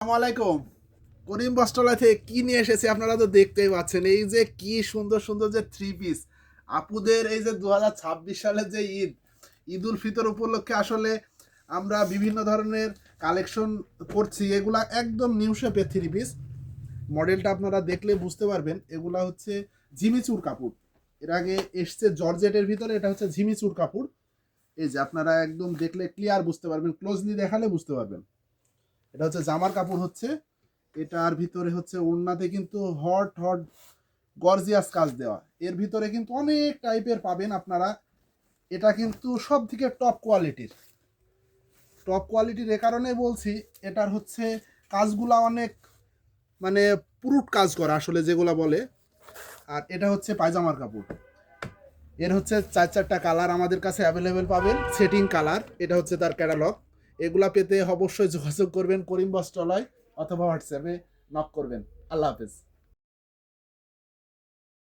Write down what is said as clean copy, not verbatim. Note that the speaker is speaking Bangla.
আসসালামু আলাইকুম। করিম বস্ত্রালয় থেকে কি নিয়ে এসেছি আপনারা তো দেখতেই পাচ্ছেন। এই যে কি সুন্দর সুন্দর যে থ্রি পিস আপুদের, এই যে 2026 সালের যে ঈদ উল ফিতর উপলক্ষে আসলে আমরা বিভিন্ন ধরনের কালেকশন করছি। এগুলা একদম নিউ শেপের থ্রি পিস। মডেলটা আপনারা দেখলে বুঝতে পারবেন এগুলা হচ্ছে ঝিমিচুর কাপড়। এর আগে এসছে জর্জেটের ভিতরে, এটা হচ্ছে ঝিমিচুর কাপড়। এই যে আপনারা একদম দেখলে ক্লিয়ার বুঝতে পারবেন, ক্লোজলি দেখালে বুঝতে পারবেন। এটা হচ্ছে জামার কাপড় হচ্ছে, এটার ভিতরে হচ্ছে ওড়নাতে কিন্তু হট হট গর্জিয়াস কাজ দেওয়া। এর ভিতরে কিন্তু অনেক টাইপের পাবেন আপনারা। এটা কিন্তু সব থেকে টপ কোয়ালিটির এ কারণে বলছি, এটার হচ্ছে কাজগুলা অনেক মানে পুরুট কাজ করা আসলে যেগুলা বলে। আর এটা হচ্ছে পায়জামার কাপড়। এর হচ্ছে চারটা কালার আমাদের কাছে অ্যাভেলেবেল পাবেন, সেটিং কালার। এটা হচ্ছে তার ক্যাটালগ। এগুলা পেতে অবশ্যই যোগাযোগ করবেন করিম বস্ত্রালয় অথবা হোয়াটসঅ্যাপে নক করবেন। আল্লাহ হাফেজ।